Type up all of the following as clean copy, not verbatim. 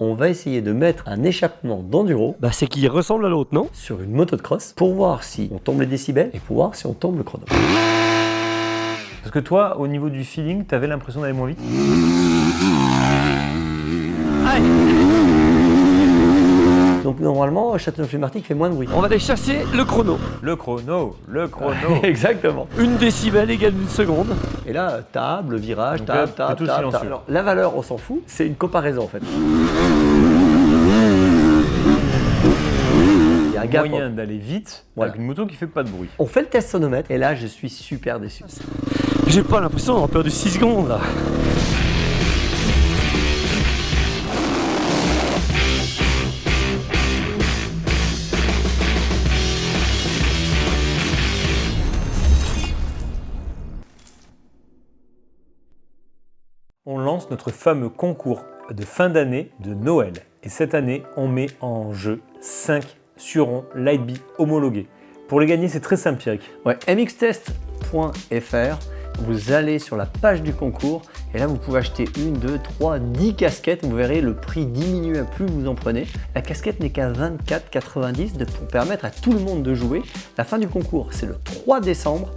on va essayer de mettre un échappement d'enduro c'est qu'il ressemble à l'autre, non? sur une moto de cross pour voir si on tombe les décibels et pour voir si on tombe le chrono. Parce que toi, au niveau du feeling, t'avais l'impression d'aller moins vite? Donc normalement, Châteauneuf-les-Martigues fait moins de bruit. On va aller chasser le chrono. Le chrono. Exactement. 1 décibel égale 1 seconde. Et là, table, virage, Donc là, table, t'es table, tout table, silencieux. table. Alors, la valeur, on s'en fout, c'est une comparaison en fait. Il y a un gap. Moyen d'aller vite Voilà. avec une moto qui fait pas de bruit. On fait le test sonomètre et là, je suis super déçu. J'ai pas l'impression d'avoir perdu 6 secondes là. On lance notre fameux concours de fin d'année de Noël. Et cette année, on met en jeu 5 Suron Lightbee homologués. Pour les gagner, c'est très simple, Pierrick. Ouais, mxtest.fr, vous allez sur la page du concours et là vous pouvez acheter 1, 2, 3, 10 casquettes. Vous verrez le prix diminue à plus vous en prenez. La casquette n'est qu'à 24,90 pour permettre à tout le monde de jouer. La fin du concours, c'est le 3 décembre.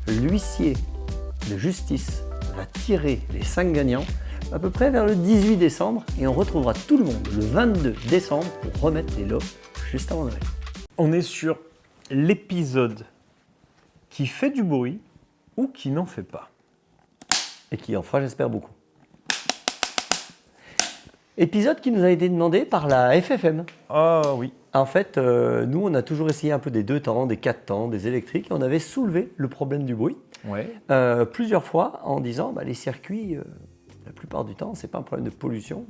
L'huissier de justice va tirer les 5 gagnants à peu près vers le 18 décembre et on retrouvera tout le monde le 22 décembre pour remettre les lots juste avant Noël. On est sur l'épisode qui fait du bruit ou qui n'en fait pas. Et qui en fera, j'espère, beaucoup. Épisode qui nous a été demandé par la FFM. Ah oui. En fait, nous, on a toujours essayé un peu des 2 temps, des 4 temps, des électriques, et on avait soulevé le problème du bruit Ouais. plusieurs fois en disant les circuits, la plupart du temps, c'est pas un problème de pollution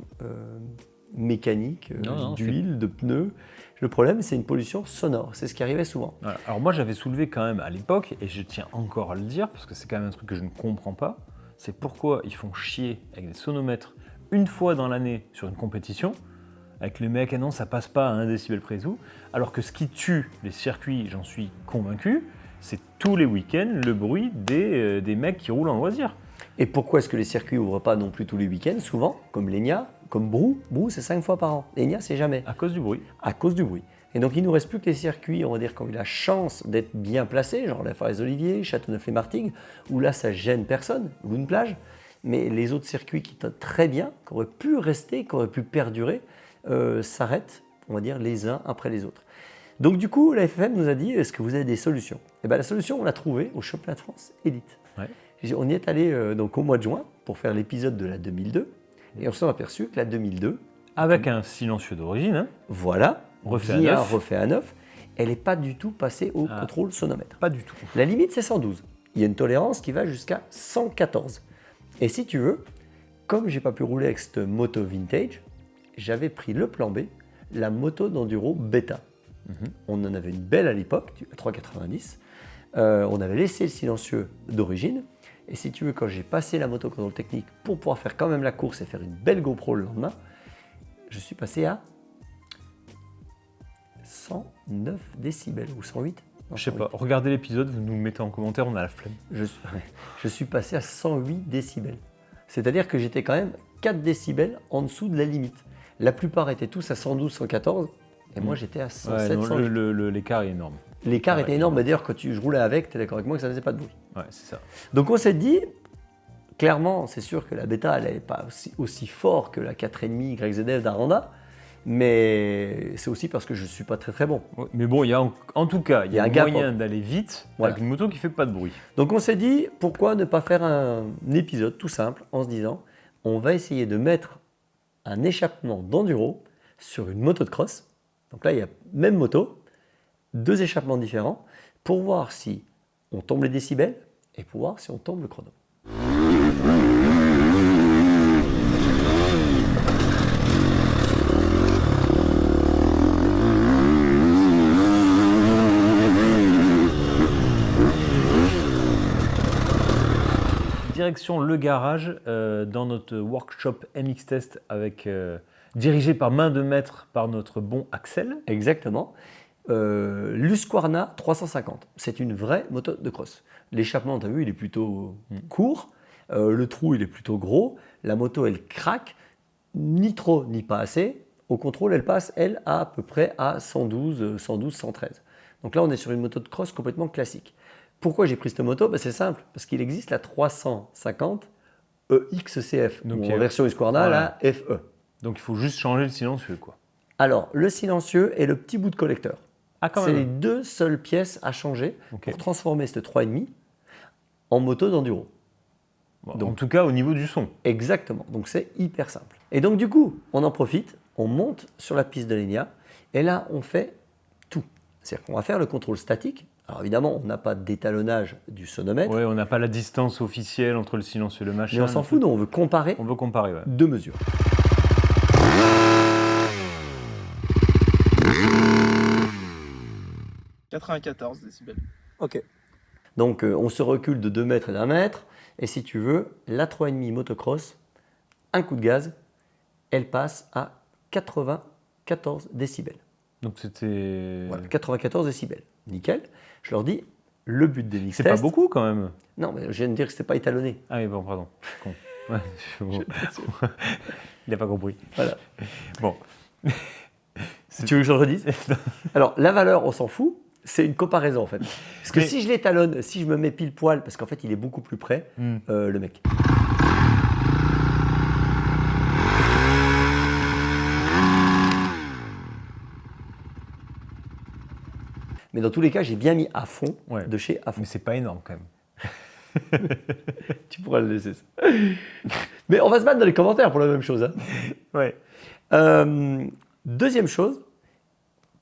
mécanique, Non, d'huile, de pneus. Le problème, c'est une pollution sonore. C'est ce qui arrivait souvent. Voilà. Alors moi, j'avais soulevé quand même à l'époque, et je tiens encore à le dire, parce que c'est quand même un truc que je ne comprends pas, c'est pourquoi ils font chier avec des sonomètres une fois dans l'année sur une compétition, avec les mecs, ah non, ça passe pas à 1 décibel près et tout, alors que ce qui tue les circuits, j'en suis convaincu, c'est tous les week-ends le bruit des mecs qui roulent en loisir. Et pourquoi est-ce que les circuits n'ouvrent pas non plus tous les week-ends, souvent, comme l'ENIA, comme Brou? Brou, c'est 5 fois par an. L'ENIA, c'est jamais. À cause du bruit. À cause du bruit. Et donc, il ne nous reste plus que les circuits, on va dire, qui ont eu la chance d'être bien placés, genre la Forêt-Olivier, Châteauneuf-les-Martigues, où là, ça gêne personne, Loune-Plage. Mais les autres circuits qui étaient très bien, qui auraient pu rester, qui auraient pu perdurer, s'arrêtent, on va dire, les uns après les autres. Donc, du coup, la FFM nous a dit, est-ce que vous avez des solutions? Et bien, la solution, on l'a trouvée au Championnat de France Élite. Ouais. On y est allé donc au mois de juin pour faire l'épisode de la 2002, et on s'est aperçu que la 2002, Avec un silencieux d'origine, hein. voilà, Refait à bien neuf. refait à neuf, elle n'est pas du tout passée au contrôle sonomètre. Pas du tout. La limite, c'est 112. Il y a une tolérance qui va jusqu'à 114. Et si tu veux, comme j'ai pas pu rouler avec cette moto vintage, j'avais pris le plan B, la moto d'enduro bêta. On en avait une belle à l'époque, à 3,90. On avait laissé le silencieux d'origine. Et si tu veux, quand j'ai passé la moto contrôle technique pour pouvoir faire quand même la course et faire une belle GoPro le lendemain, je suis passé à 109 décibels ou 108. Non, Je sais 108. pas, regardez l'épisode, vous nous mettez en commentaire, on a la flemme. Je suis passé à 108 décibels. C'est-à-dire que j'étais quand même 4 décibels en dessous de la limite. La plupart étaient tous à 112, 114, et moi j'étais à 107, Ouais, non, 108. l'écart est énorme. L'écart Ouais, était énorme, mais d'ailleurs quand je roulais avec, tu es d'accord avec moi que ça faisait pas de bruit. Ouais, c'est ça. Donc on s'est dit, clairement, c'est sûr que la bêta, elle n'est pas aussi fort que la 4,5 YZF d'Aranda, mais c'est aussi parce que je ne suis pas très très bon. Ouais, mais bon, il y a en tout cas, il y a un gap, moyen d'aller vite Voilà. avec une moto qui fait pas de bruit. Donc on s'est dit, pourquoi ne pas faire un épisode tout simple en se disant, on va essayer de mettre un échappement d'enduro sur une moto de cross. Donc là, il y a même moto, 2 échappements différents, pour voir si on tombe les décibels et pour voir si on tombe le chrono. Direction le garage dans notre workshop MX Test avec, dirigé par main de maître par notre bon Axel. Exactement. L'Husqvarna 350, c'est une vraie moto de cross. L'échappement, tu as vu, il est plutôt court. Le trou, il est plutôt gros. La moto, elle craque. Ni trop, ni pas assez. Au contrôle, elle passe, elle, à peu près à 112, 113. Donc là, on est sur une moto de cross complètement classique. Pourquoi j'ai pris cette moto? C'est simple, parce qu'il existe la 350 EXCF, Donc, ou en version Husqvarna, voilà. la FE. Donc il faut juste changer le silencieux, quoi. Alors, le silencieux et le petit bout de collecteur. Ah, quand C'est les même. deux seules pièces à changer Ok. pour transformer cette 3,5 en moto d'enduro. Bon, Donc- en tout cas, au niveau du son. Exactement, donc c'est hyper simple. Et donc du coup, on en profite, on monte sur la piste de Lenia, et là, on fait tout. C'est-à-dire qu'on va faire le contrôle statique. Alors évidemment, on n'a pas d'étalonnage du sonomètre, Ouais, on n'a pas la distance officielle entre le silencieux et le machin. mais on s'en fout, nous, on veut comparer On veut comparer, ouais. deux mesures. « 94 décibels. Ok. Donc on se recule de 2 mètres et d'1 mètre, et si tu veux, la 3,5 motocross, un coup de gaz, elle passe à 94 décibels. Donc c'était. Voilà, 94 décibels. Nickel. Je leur dis, le but des mix C'est pas tests- beaucoup quand même. Non, mais je viens de dire que c'était pas étalonné. Ah oui, bon, pardon. Je suis con. Ouais, Il n'a pas compris. Voilà. Bon. Tu veux que je le redise? Alors, la valeur, on s'en fout. C'est une comparaison, en fait. Parce que Mais- si je l'étalonne, si je me mets pile poil, parce qu'en fait, il est beaucoup plus près, Hmm. le mec. Mais dans tous les cas, j'ai bien mis à fond Ouais. de chez à fond. Mais c'est pas énorme quand même. Tu pourras le laisser. Ça. Mais on va se battre dans les commentaires pour la même chose. Hein. Ouais. Deuxième chose,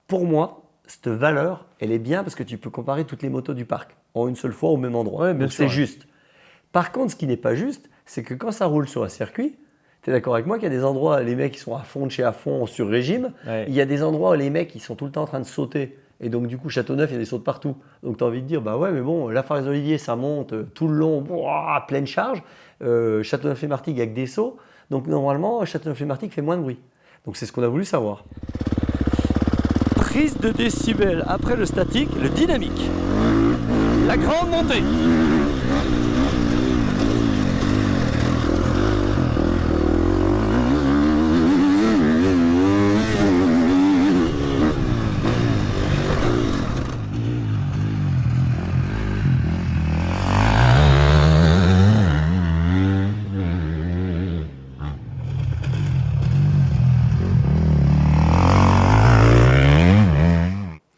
pour moi, cette valeur, elle est bien parce que tu peux comparer toutes les motos du parc en une seule fois au même endroit. Ouais, bien Donc sûr, c'est ouais. juste. Par contre, ce qui n'est pas juste, c'est que quand ça roule sur un circuit, tu es d'accord avec moi qu'il y a des endroits, les mecs qui sont à fond de chez à fond sur régime. Ouais. Il y a des endroits où les mecs ils sont tout le temps en train de sauter. Et donc du coup, Châteauneuf, il y a des sauts de partout. Donc tu as envie de dire, bah ouais, mais bon, la Forêt des Oliviers, ça monte tout le long, à pleine charge. Châteauneuf-les-Martigues avec des sauts. Donc normalement, Châteauneuf-les-Martigues fait moins de bruit. Donc c'est ce qu'on a voulu savoir. Prise de décibels après le statique, le dynamique. La grande montée.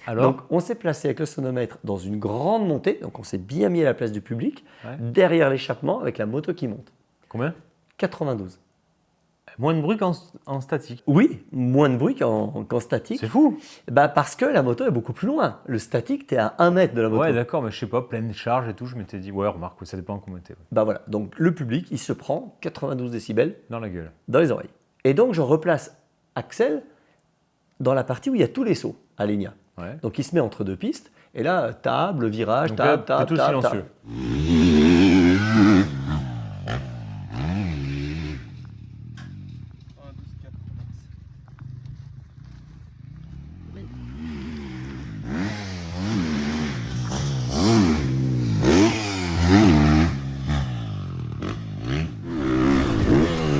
Alors Donc on s'est placé avec le sonomètre dans une grande montée, donc on s'est bien mis à la place du public, Ouais. derrière l'échappement avec la moto qui monte. Combien 92. Moins de bruit qu'en statique. Oui, moins de bruit qu'en statique. C'est fou. Bah parce que la moto est beaucoup plus loin. Le statique, tu es à 1 mètre de la moto. Ouais, d'accord, mais je sais pas, pleine charge et tout, je m'étais dit, ouais, remarque, ça dépend comment t'es. Ouais. Bah voilà, donc le public, il se prend 92 décibels Dans la gueule. dans les oreilles. Et donc je replace Axel dans la partie où il y a tous les sauts à Lénia. Ouais. Donc il se met entre deux pistes, et là, table, virage, Donc là, table, plutôt table, silencieux. table.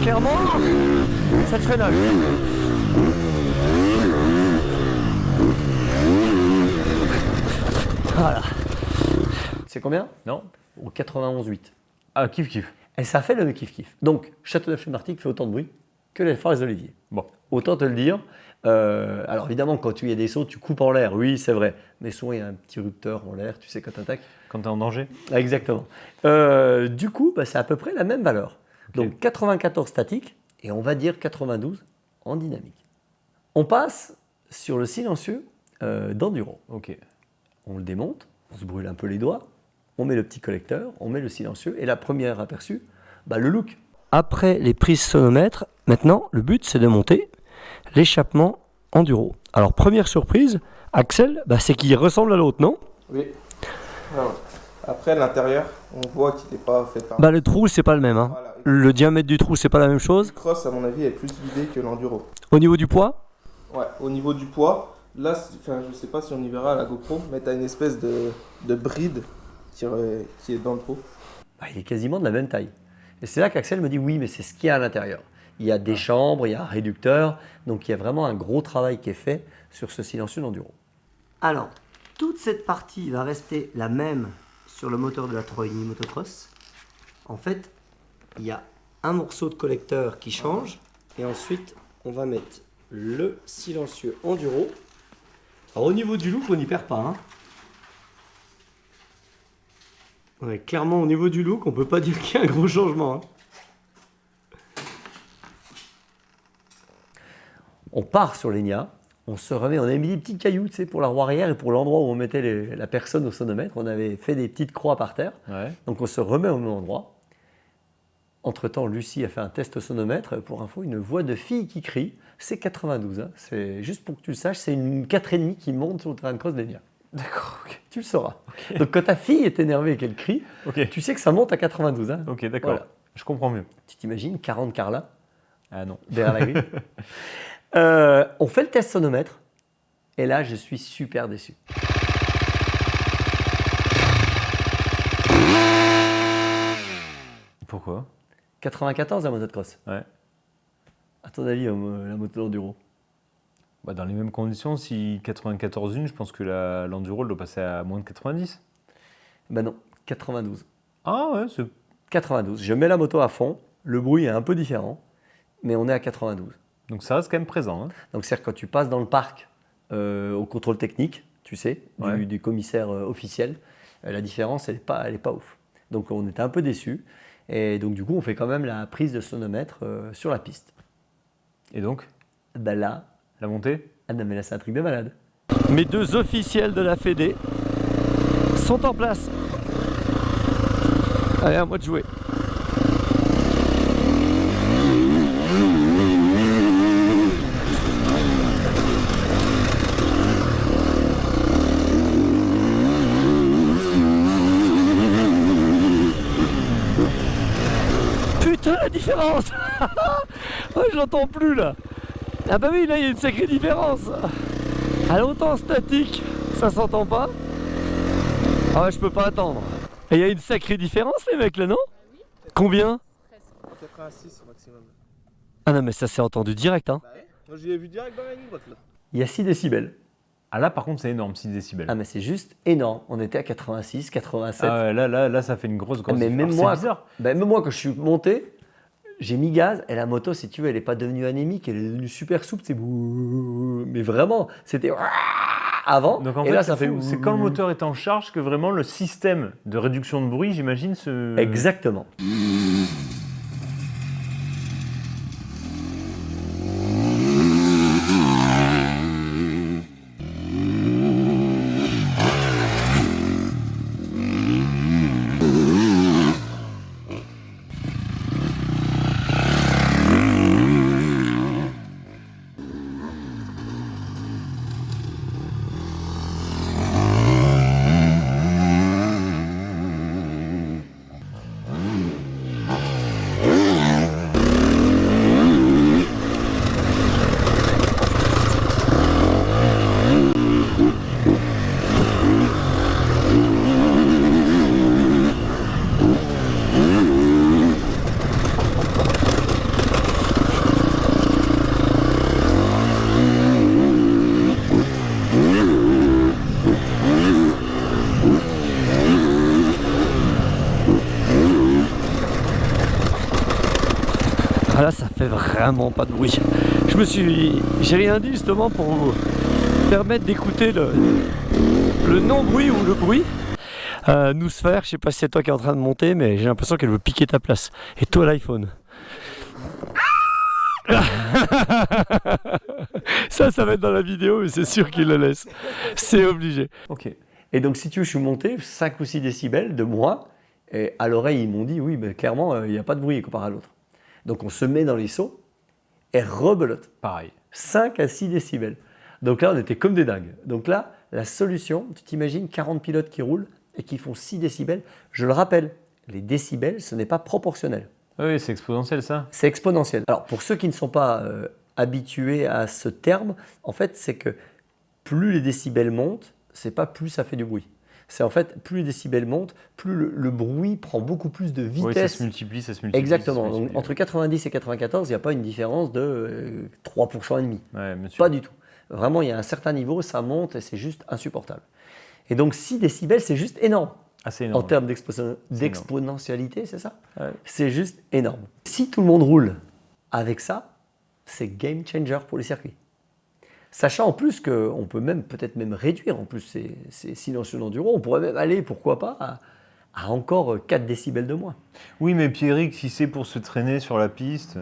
Clairement, ça te freinage. Voilà. C'est combien? Non. Au 91,8. Ah, kiff. Et ça fait le kiff-kiff. Donc, Châteauneuf-les-Martigues fait autant de bruit que les Forêts des Oliviers. Bon. Autant te le dire. Alors évidemment, quand tu y a des sauts, tu coupes en l'air, oui, c'est vrai. Mais souvent, il y a un petit rupteur en l'air, tu sais, quand tu attaques. Quand t'es en danger. Exactement. Du coup, c'est à peu près la même valeur. Ok. Donc 94 statique et on va dire 92 en dynamique. On passe sur le silencieux d'enduro. Ok. On le démonte, on se brûle un peu les doigts, on met le petit collecteur, on met le silencieux et la première aperçue, le look. Après les prises sonomètres, maintenant le but c'est de monter l'échappement enduro. Alors première surprise, Axel, c'est qu'il ressemble à l'autre, non? Oui. Alors, après, l'intérieur, on voit qu'il n'est pas fait par... Le trou c'est pas le même. Hein. Voilà. Le diamètre du trou c'est pas la même chose. Le cross, à mon avis, est plus vidé que l'enduro. Au niveau du poids, Ouais, au niveau du poids, là, je sais pas si on y verra à la GoPro, mais tu as une espèce de bride qui est dans le pot. Il est quasiment de la même taille. Et c'est là qu'Axel me dit oui, mais c'est ce qu'il y a à l'intérieur. Il y a des chambres, il y a un réducteur. Donc il y a vraiment un gros travail qui est fait sur ce silencieux d'enduro. Alors, toute cette partie va rester la même sur le moteur de la 3.5 motocross. En fait, il y a un morceau de collecteur qui change. Et ensuite, on va mettre le silencieux enduro. Alors au niveau du look, on n'y perd pas. Hein. Ouais, clairement, au niveau du look, on peut pas dire qu'il y a un gros changement. Hein. On part sur l'ENIA, on se remet, on a mis des petits cailloux, tu sais, pour la roue arrière et pour l'endroit où on mettait la personne au sonomètre. On avait fait des petites croix par terre. Ouais. Donc on se remet au même endroit. Entre-temps, Lucie a fait un test au sonomètre. Pour info, une voix de fille qui crie, c'est 92. Hein. C'est juste pour que tu le saches, c'est une 4,5 qui monte sur le terrain de cross d'ENIA. D'accord, ok. Tu le sauras. Okay. Donc quand ta fille est énervée et qu'elle crie, tu sais que ça monte à 92. Hein. Ok, d'accord. Voilà. Je comprends mieux. Tu t'imagines 40 Carla Ah non. derrière la grille. On fait le test sonomètre et là je suis super déçu. Pourquoi? 94 la moto de cross. Ouais. À ton avis, la moto d'enduro? Bah dans les mêmes conditions, si 94 je pense que l'enduro elle doit passer à moins de 90. Ben non, 92. Ah ouais, c'est... 92. Je mets la moto à fond, le bruit est un peu différent, mais on est à 92. Donc ça reste quand même présent. Hein. Donc c'est-à-dire quand tu passes dans le parc au contrôle technique, tu sais, du commissaire officiel, la différence, elle est pas ouf. Donc on était un peu déçus. Et donc du coup, on fait quand même la prise de sonomètre sur la piste. Et donc ben là, la montée? Ah non mais là c'est un truc de malade. Mes deux officiels de la Fédé sont en place. Allez, à moi de jouer. Putain la différence. Oh, je l'entends plus là. Ah bah oui, là il y a une sacrée différence. Alors autant statique, ça s'entend pas. Ah ouais, je peux pas attendre. Et il y a une sacrée différence les mecs là, non? Combien? 86 maximum. Ah non mais ça s'est entendu direct hein. Bah ouais. Moi je l'ai vu direct dans la ligne droite là. Il y a 6 décibels. Ah là par contre c'est énorme, 6 décibels. Ah mais c'est juste énorme. On était à 86, 87. Ah ouais, là ça fait une grosse mais même différence. moi, C'est bizarre. même moi quand je suis monté, j'ai mis gaz et la moto, si tu veux, elle n'est pas devenue anémique, elle est devenue super souple. C'est mais vraiment, c'était avant. Donc en et fait, là, ça fait. c'est quand le moteur est en charge que vraiment le système de réduction de bruit, j'imagine, se. Exactement. Ah là ça fait vraiment pas de bruit. J'ai rien dit justement pour vous permettre d'écouter le non-bruit ou le bruit. Nous Sphère, je sais pas si c'est toi qui es en train de monter, mais j'ai l'impression qu'elle veut piquer ta place. Et toi l'iPhone. Ça va être dans la vidéo, mais c'est sûr qu'il le laisse. C'est obligé. Ok. Et donc, si tu veux, je suis monté 5 ou 6 décibels de moi. Et à l'oreille, ils m'ont dit, oui, mais clairement, il n'y a pas de bruit comparé à l'autre. Donc, on se met dans les seaux et rebelote. Pareil. 5 à 6 décibels. Donc là, on était comme des dingues. Donc là, la solution, tu t'imagines 40 pilotes qui roulent et qui font 6 décibels. Je le rappelle, les décibels, ce n'est pas proportionnel. Oui, c'est exponentiel ça. C'est exponentiel. Alors, pour ceux qui ne sont pas habitués à ce terme, en fait, c'est que plus les décibels montent, c'est pas plus ça fait du bruit. C'est en fait, plus les décibels montent, plus le bruit prend beaucoup plus de vitesse. Oui, ça se multiplie, ça se multiplie. Exactement. Ça se Donc, multiplie. entre 90 et 94, il n'y a pas une différence de 3% et demi. Ouais, monsieur. Pas du tout. Vraiment, il y a un certain niveau, ça monte et c'est juste insupportable. Et donc 6 décibels, c'est juste énorme. Assez En énorme. termes d'exponentialité, c'est ça? Ouais. C'est juste énorme. Si tout le monde roule avec ça, c'est game changer pour les circuits. Sachant en plus qu'on peut peut-être même réduire en plus ces silencieux d'enduro, on pourrait même aller, pourquoi pas, à encore 4 décibels de moins. Oui, mais Pierrick, si c'est pour se traîner sur la piste,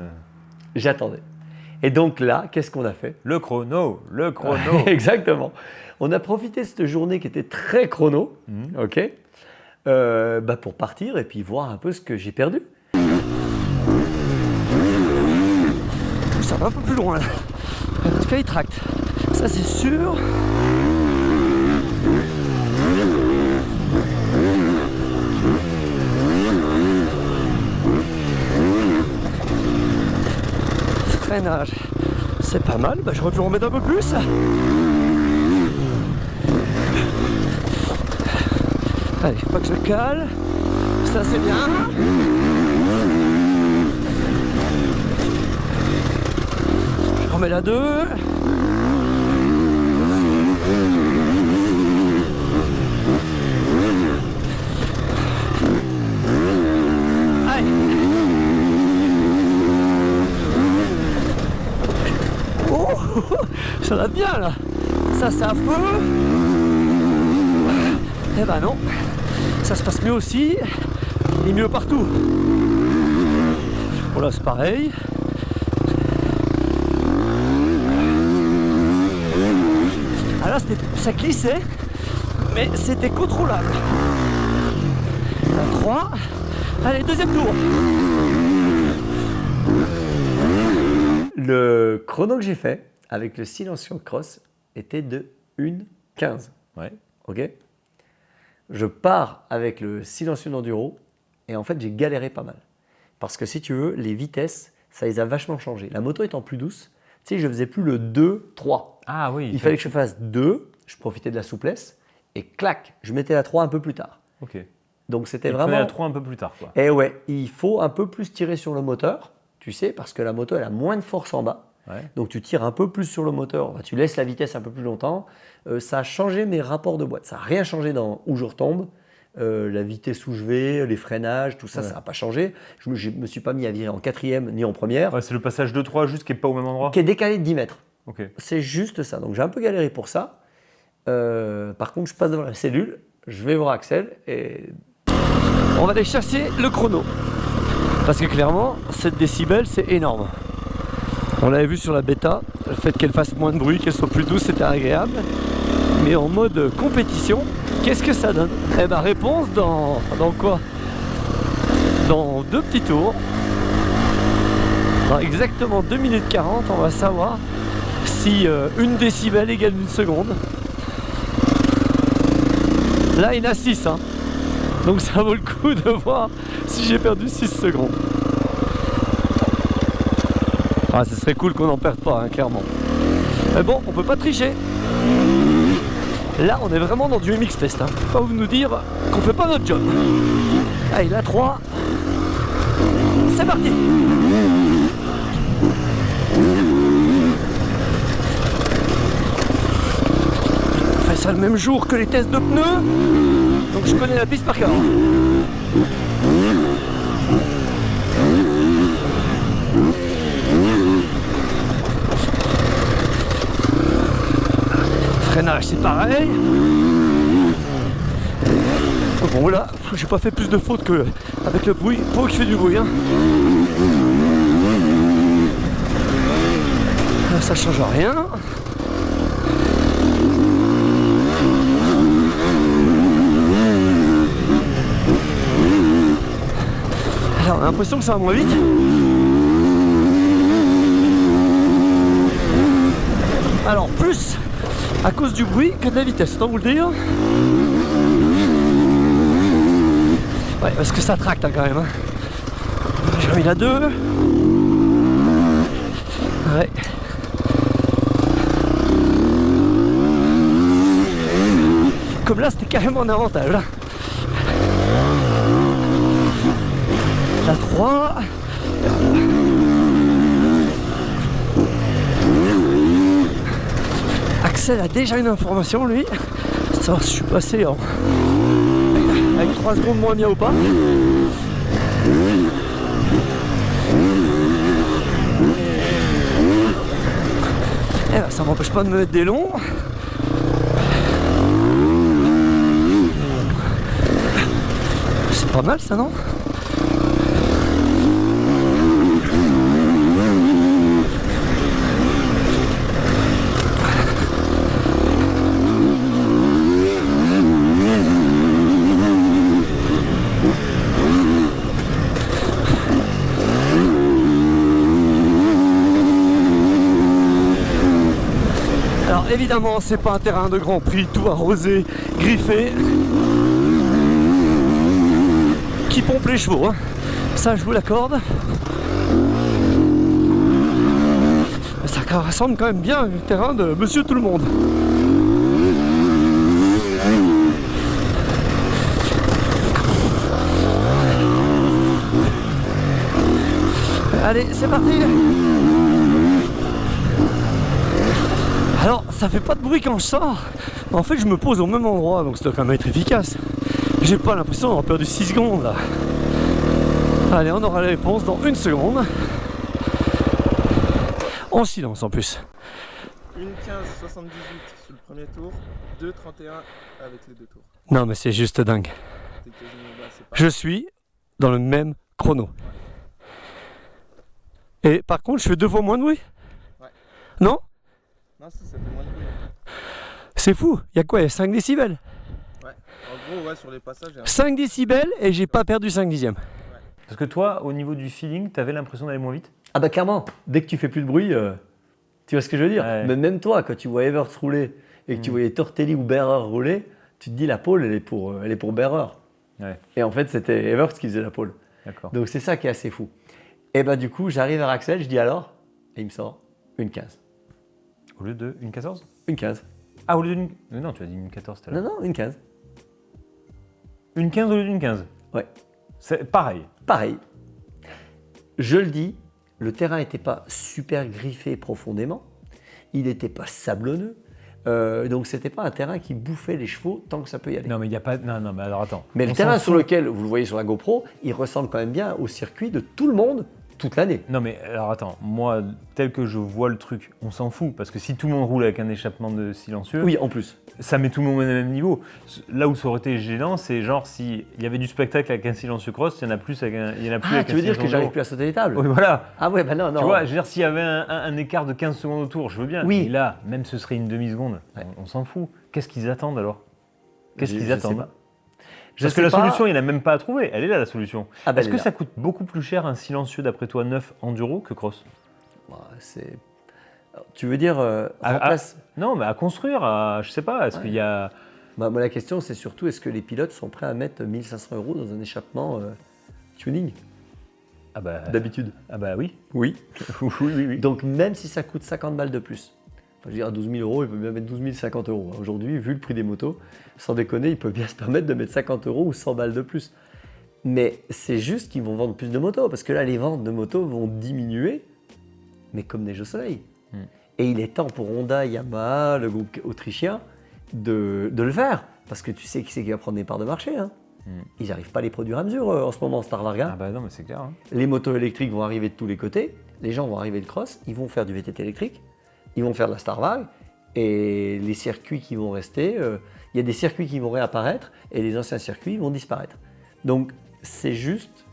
J'attendais. Et donc là, qu'est-ce qu'on a fait? le chrono. Exactement. On a profité de cette journée qui était très chrono, ok, pour partir et puis voir un peu ce que j'ai perdu. Ça va un peu plus loin là. En tout cas, il tracte. Ça, c'est sûr. Freinage. C'est pas mal. Bah, j'aurais pu en mettre un peu plus. Allez, faut pas que je cale. Ça, c'est bien. Je remets la 2. Allez. Oh, ça va bien là. Ça, c'est affreux. Eh ben non. Ça se passe mieux aussi. Et mieux partout. Bon là, c'est pareil. Ah là, ça glissait, mais c'était contrôlable. La 3. Allez, deuxième tour. Le chrono que j'ai fait avec le silencieux cross était de 1,15. Ouais. Ok. Je pars avec le silencieux d'enduro et en fait j'ai galéré pas mal. Parce que si tu veux, les vitesses, ça les a vachement changées. La moto étant plus douce, tu sais, je faisais plus le 2, 3. Ah oui. Il fallait que je fasse 2, je profitais de la souplesse et clac, je mettais la 3 un peu plus tard. Ok. Donc c'était Il vraiment. prenait la 3 un peu plus tard, quoi. Et ouais, il faut un peu plus tirer sur le moteur, tu sais, parce que la moto elle a moins de force en bas. Ouais. Donc tu tires un peu plus sur le moteur, bah, tu laisses la vitesse un peu plus longtemps. Ça a changé mes rapports de boîte. Ça n'a rien changé dans où je retombe. La vitesse où je vais, les freinages, tout ça, Ouais. ça n'a pas changé. Je me suis pas mis à virer en quatrième ni en première, Ouais, c'est le passage 2-3 juste qui n'est pas au même endroit. qui est décalé de 10 mètres. Ok. C'est juste ça. Donc j'ai un peu galéré pour ça. Par contre, je passe devant la cellule, je vais voir Axel et On va aller chasser le chrono. Parce que clairement, 7 décibels, c'est énorme. On l'avait vu sur la bêta, le fait qu'elle fasse moins de bruit, qu'elle soit plus douce, c'était agréable. Mais en mode compétition, qu'est-ce que ça donne? Eh ben réponse dans quoi? Dans 2 petits tours. Dans exactement 2 minutes 40, on va savoir si 1 décibel égale 1 seconde. Là, il y en a 6, hein. Donc ça vaut le coup de voir si j'ai perdu 6 secondes. Ah, ce serait cool qu'on n'en perde pas, hein, clairement. Mais bon, on peut pas tricher. Là, on est vraiment dans du MX Test. Hein. Faut pas vous nous dire qu'on fait pas notre job. Allez, la 3. C'est parti. On fait ça le même jour que les tests de pneus. Donc je connais la piste par cœur. Freinage, c'est pareil. Bon là, j'ai pas fait plus de fautes que avec le bruit, pour qu'il fait du bruit. Hein. Là, ça change rien. Alors, on a l'impression que ça va moins vite. Alors, plus à cause du bruit que de la vitesse, autant vous le dire. Ouais, parce que ça tracte hein, quand même. Hein. J'ai remis la 2. Ouais. Comme là, c'était carrément un avantage. Là. La 3. Axel a déjà une information, lui. Savoir si je suis passé avec 3 secondes moins bien ou pas. Eh ben, ça m'empêche pas de me mettre des longs. C'est pas mal ça, non? Alors évidemment, c'est pas un terrain de Grand Prix tout arrosé, griffé, qui pompe les chevaux, hein. Ça je vous l'accorde. Ça ressemble quand même bien au terrain de Monsieur Tout le Monde. Allez, c'est parti. Alors, ça fait pas de bruit quand je sors. En fait, je me pose au même endroit, donc ça doit quand même être efficace. J'ai pas l'impression d'avoir perdu 6 secondes là. Allez, on aura la réponse dans 1 seconde. En silence en plus. 1,15,78 sur le premier tour, 2,31 avec les 2 tours. Non, mais c'est juste dingue. T'es quasiment là, c'est pas... Je suis dans le même chrono. Et par contre, je fais 2 fois moins de bruit. Ouais. Non? Non, si, ça fait moins de bruit. C'est fou. Il y a quoi? Il y a 5 décibels. Ouais. En gros, ouais, sur les passages, il y a 5 décibels et j'ai pas perdu 5 dixièmes. Parce que toi, au niveau du feeling, t'avais l'impression d'aller moins vite? Ah bah clairement, dès que tu fais plus de bruit, tu vois ce que je veux dire. Ouais. Mais même toi, quand tu vois Evert rouler et que tu voyais Tortelli ou Berrer rouler, tu te dis la pole, elle est pour Berrer. Ouais, Et en fait, c'était Evert qui faisait la pole. d'accord. Donc c'est ça qui est assez fou. Et bah du coup, j'arrive vers Axel, je dis alors, et il me sort une 15. Au lieu de 1,14? Une 15. Ah, au lieu d'une... Non, tu as dit 1,14 tout à l'heure. Non, une 15. Une 15 au lieu d'une 15? Ouais. C'est pareil. Pareil. Je le dis, le terrain n'était pas super griffé profondément, il n'était pas sablonneux, donc c'était pas un terrain qui bouffait les chevaux tant que ça peut y aller. Non, mais il n'y a pas... Non, mais alors attends. Mais le On terrain s'en sur fout. lequel, vous le voyez sur la GoPro, il ressemble quand même bien au circuit de tout le monde toute l'année. Non, mais alors attends. Moi, tel que je vois le truc, on s'en fout. Parce que si tout le monde roule avec un échappement de silencieux, Oui, en plus. ça met tout le monde au même niveau. Là où ça aurait été gênant, c'est genre s'il y avait du spectacle avec un silencieux cross, il n'y en a plus avec un, il y en a plus Ah, avec tu un veux dire que silencieux j'arrive zéro. plus à sauter les tables? Oui, voilà. Ah ouais, bah non, non. Tu vois, je veux dire, s'il y avait un écart de 15 secondes au tour, je veux bien. Oui. Mais là, même ce serait une demi-seconde. Ouais. On s'en fout. Qu'est-ce qu'ils attendent alors? Qu'est-ce Je qu'ils sais attendent? pas. Je Parce que sais la pas. solution, il n'y en a même pas à trouver. Elle est là, la solution. Ah bah, Est-ce elle que est là. ça coûte beaucoup plus cher un silencieux, d'après toi, neuf enduro que cross? Bah, c'est... Alors, tu veux dire, Ah, remplace... Non, mais à construire, je sais pas. Est-ce qu'il y a... Bah, moi, la question, c'est surtout, est-ce que les pilotes sont prêts à mettre 1 500 € dans un échappement tuning, Ah bah, d'habitude? ah bah oui. Oui. oui, oui, oui. Donc même si ça coûte 50 balles de plus, enfin, je veux dire à 12 000 €, il peut bien mettre 12 050 €. Aujourd'hui, vu le prix des motos, sans déconner, ils peuvent bien se permettre de mettre 50 € ou 100 balles de plus. Mais c'est juste qu'ils vont vendre plus de motos, parce que là, les ventes de motos vont diminuer, mais comme neige au soleil. Et il est temps pour Honda, Yamaha, le groupe autrichien, de le faire. Parce que tu sais qui c'est qui va prendre des parts de marché. Hein. Ils n'arrivent pas à les produire à mesure en ce moment, Star Varga. Ah bah non, mais c'est clair. Hein. Les motos électriques vont arriver de tous les côtés, les gens vont arriver de cross, ils vont faire du VTT électrique, ils vont faire de la Star Vag, et les circuits qui vont rester, il y a des circuits qui vont réapparaître, et les anciens circuits vont disparaître. Donc c'est juste,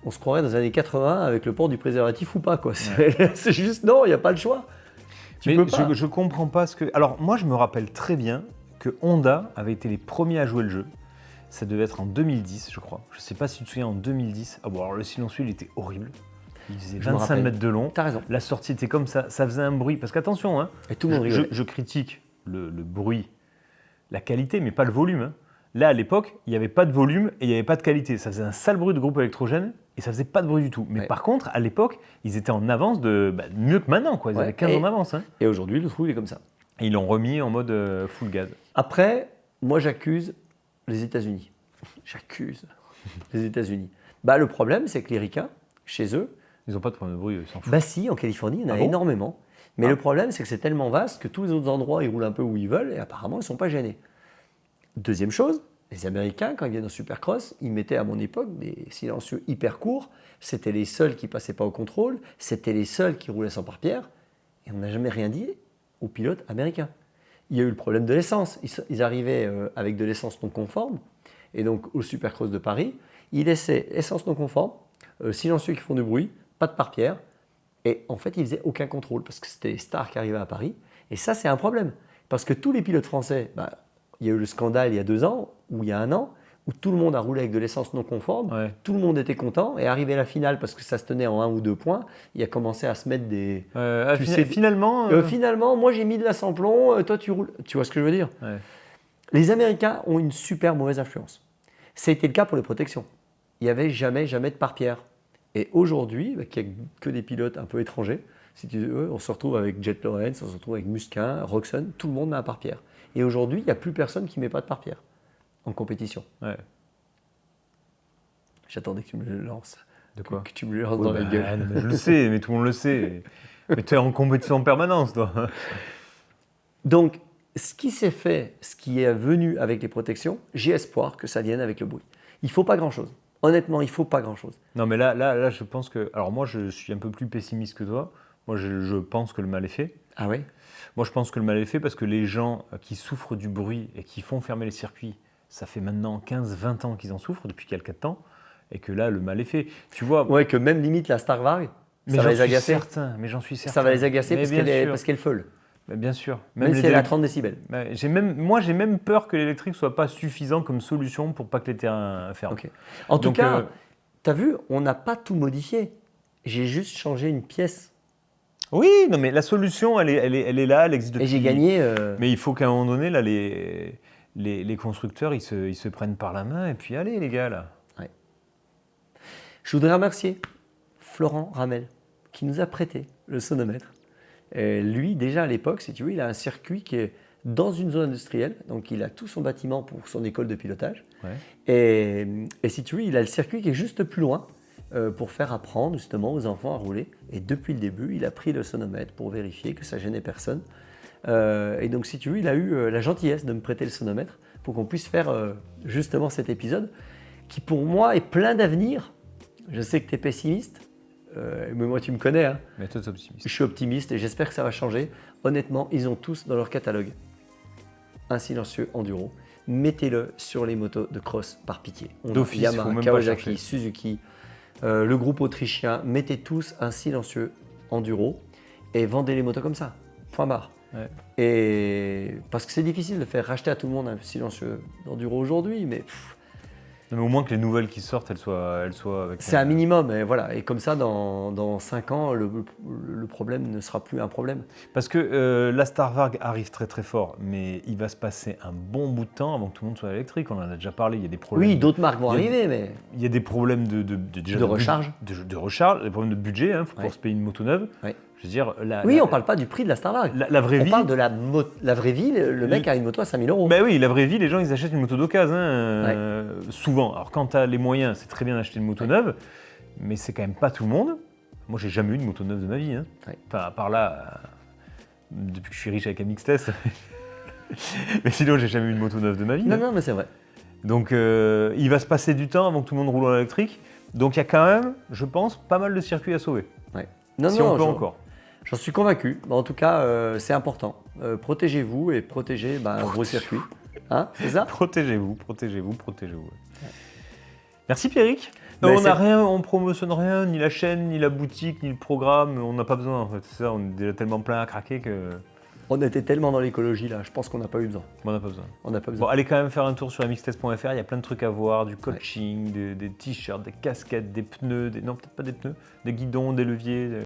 on se croirait dans les années 80 avec le port du préservatif ou pas, quoi. C'est juste, non, il n'y a pas le choix. Mais peux pas. je comprends pas ce que... Alors moi, je me rappelle très bien que Honda avait été les premiers à jouer le jeu. Ça devait être en 2010, je crois. Je sais pas si tu te souviens, en 2010. Ah bon, alors le silencieux, il était horrible. Il faisait Je me 25 rappelle. mètres de long. T'as raison. La sortie était comme ça faisait un bruit. Parce qu'attention, hein, Et tout le monde je, rigolait. je critique le bruit, la qualité, mais pas le volume. Hein. Là, à l'époque, il n'y avait pas de volume et il n'y avait pas de qualité. Ça faisait un sale bruit de groupe électrogène et ça faisait pas de bruit du tout. Mais Ouais. par contre, à l'époque, ils étaient en avance mieux que maintenant. Quoi. Ils Ouais. avaient 15 ans d'avance. Hein. Et aujourd'hui, le trou, il est comme ça. Et ils l'ont remis en mode full gaz. Après, moi j'accuse les États-Unis. J'accuse les États-Unis. Bah, le problème, c'est que les ricains, chez eux, Ils n'ont pas de problème de bruit, ils s'en foutent. bah si, en Californie, il y en a énormément. Mais le problème, c'est que c'est tellement vaste que tous les autres endroits, ils roulent un peu où ils veulent et apparemment, ils ne sont pas gênés. Deuxième chose, les Américains, quand ils viennent au Supercross, ils mettaient à mon époque des silencieux hyper courts. C'était les seuls qui ne passaient pas au contrôle. C'était les seuls qui roulaient sans pare-pierre. Et on n'a jamais rien dit aux pilotes américains. Il y a eu le problème de l'essence. Ils arrivaient avec de l'essence non conforme. Et donc, au Supercross de Paris, ils laissaient essence non conforme, silencieux qui font du bruit, pas de pare-pierre. Et en fait, ils ne faisaient aucun contrôle parce que c'était les stars qui arrivaient à Paris. Et ça, c'est un problème. Parce que tous les pilotes français, il y a eu le scandale il y a 2 ans, ou il y a 1 an, où tout le monde a roulé avec de l'essence non conforme, tout le monde était content, et arrivé à la finale, parce que ça se tenait en 1 ou 2 points, il a commencé à se mettre des... Finalement, Finalement, moi j'ai mis de la sans-plomb, toi tu roules. Tu vois ce que je veux dire? Les Américains ont une super mauvaise influence. Ça a été le cas pour les protections. Il n'y avait jamais de pare-pierre. Et aujourd'hui, qu'il n'y a que des pilotes un peu étrangers, si tu veux, on se retrouve avec Jet Lawrence, on se retrouve avec Musquin, Roczen, tout le monde met un pare-pierre. Et aujourd'hui, il n'y a plus personne qui ne met pas de pare-pierre en compétition. J'attendais que tu me le lances. De quoi? Que tu me le lances dans la gueule. Non, mais je le sais, mais tout le monde le sait. Mais tu es en compétition en permanence, toi. Donc, ce qui s'est fait, ce qui est venu avec les protections, j'ai espoir que ça vienne avec le bruit. Il ne faut pas grand-chose. Honnêtement, il ne faut pas grand-chose. Non, mais là, je pense que... Alors moi, je suis un peu plus pessimiste que toi. Moi, je pense que le mal est fait. Ah oui? Moi, je pense que le mal est fait parce que les gens qui souffrent du bruit et qui font fermer les circuits, ça fait maintenant 15-20 ans qu'ils en souffrent, depuis quelques temps, et que là, le mal est fait. Tu vois... Ouais, que même limite la Star Varg, ça va les agacer. Mais j'en suis certain. Ça va les agacer parce qu'elle feule. Mais bien sûr. Même si elle est à 30 décibels. Moi, j'ai même peur que l'électrique ne soit pas suffisant comme solution pour pas que les terrains ferment. Okay. En tout cas, tu as vu, on n'a pas tout modifié. J'ai juste changé une pièce. Oui, non, mais la solution, elle est là, elle existe depuis. Et j'ai gagné. Mais il faut qu'à un moment donné, là, les constructeurs, ils se prennent par la main et puis allez, les gars, là. Ouais. Je voudrais remercier Florent Ramel qui nous a prêté le sonomètre. Lui, déjà à l'époque, si tu veux, il a un circuit qui est dans une zone industrielle, donc il a tout son bâtiment pour son école de pilotage. Et si tu veux, il a le circuit qui est juste plus loin pour faire apprendre justement aux enfants à rouler. Et depuis le début, il a pris le sonomètre pour vérifier que ça gênait personne. Et donc, si tu veux, il a eu la gentillesse de me prêter le sonomètre pour qu'on puisse faire justement cet épisode qui, pour moi, est plein d'avenir. Je sais que tu es pessimiste. Mais moi, tu me connais. Hein. Mais toi, tu es optimiste. Je suis optimiste et j'espère que ça va changer. Honnêtement, ils ont tous dans leur catalogue un silencieux enduro. Mettez-le sur les motos de cross par pitié. D'office, Yamaha, Kawasaki, Suzuki, le groupe autrichien. Mettez tous un silencieux enduro et vendez les motos comme ça. Point barre. Et parce que c'est difficile de faire racheter à tout le monde un silencieux enduro aujourd'hui, mais... Mais au moins que les nouvelles qui sortent, elles soient avec... C'est un minimum, et voilà. Et comme ça, dans 5 ans, le problème ne sera plus un problème. Parce que la Star Varg arrive très très fort, mais il va se passer un bon bout de temps avant que tout le monde soit électrique. On en a déjà parlé, il y a des problèmes... Oui, d'autres marques vont arriver, mais... Il y a des problèmes de recharge. De recharge, des problèmes de budget, il faut pouvoir se payer une moto neuve. Je veux dire, on ne parle pas du prix de la Star Varg. La vraie vie... On parle de la vraie vie, le mec a une moto à 5 000 €. Ben oui, la vraie vie, les gens, ils achètent une moto d'occasion, souvent. Alors quand tu as les moyens, c'est très bien d'acheter une moto neuve, mais c'est quand même pas tout le monde. Moi, j'ai jamais eu une moto neuve de ma vie. Enfin, à part là, depuis que je suis riche avec Amixtess. Mais sinon, j'ai jamais eu une moto neuve de ma vie. Non, mais c'est vrai. Donc, il va se passer du temps avant que tout le monde roule en électrique. Donc, il y a quand même, je pense, pas mal de circuits à sauver. On peut encore. J'en suis convaincu. En tout cas, c'est important. Protégez-vous et protégez vos circuits. Hein, c'est ça? Protégez-vous. Merci Pierrick. On n'a rien, on promotionne rien, ni la chaîne, ni la boutique, ni le programme. On n'a pas besoin en fait. C'est ça, on est déjà tellement plein à craquer que... On était tellement dans l'écologie là, je pense qu'on n'a pas eu besoin. On n'a pas besoin. Bon, allez quand même faire un tour sur amixtess.fr, il y a plein de trucs à voir, du coaching, des t-shirts, des casquettes, des pneus, non peut-être pas des pneus, des guidons, des leviers.